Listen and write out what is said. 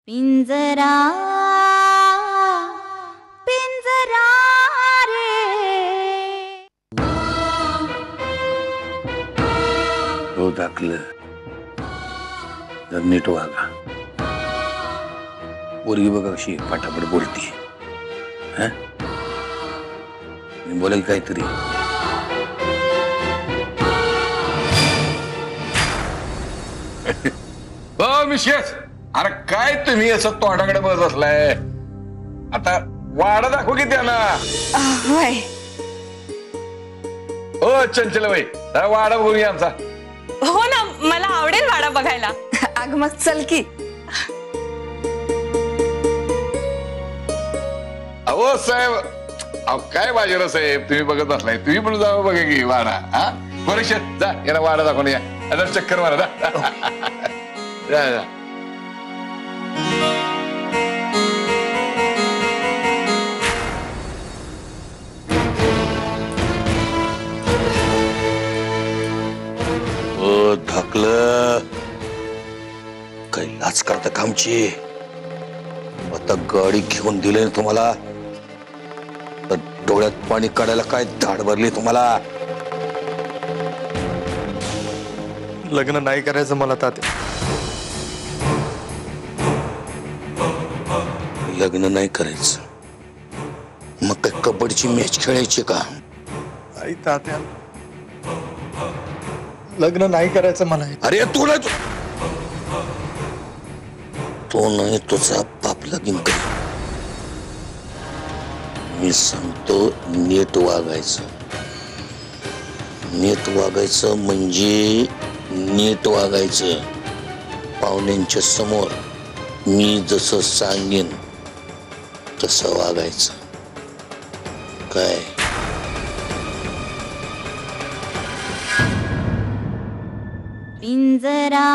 पिंजरा पिंजरा रे हो दाखलं जर नीट वागा पोरगी बघा कशी पटापट बोलती मी बोलेल काहीतरी मिशेस अरे काय तुम्ही असं तोंडाकडे बस असलाय आता वाडा दाखव की त्यांना हो चंचलबाई वाडा बघून या आमचा हो ना मला आवडेल वाडा बघायला अग मग चल की अहो साहेब अहो काय बाजीराव साहेब तुम्ही बघत असलाय तुम्ही पण जावं बघा की वाडा हा परीक्षेत जा याला वाडा दाखवून या आता चक्कर मारा जा जा धाकलं काही लाच करता कामची आता गाडी घेऊन दिली ना तुम्हाला तर डोळ्यात पाणी काढायला काय धाड भरली तुम्हाला लग्न नाही करायचं मला तात्या लग्न नाही करायचं मग काय कबड्डीची मॅच खेळायची का आई तात्या लग्न नाही करायचं मला अरे तू नाही तो नाही तुझा बाप लगीन कर मी सांगतो नीट वागायचं म्हणजे नीट वागायचं पाहुण्यांच्या समोर मी जसं सांगेन तसं वागायचं काय पिंजरा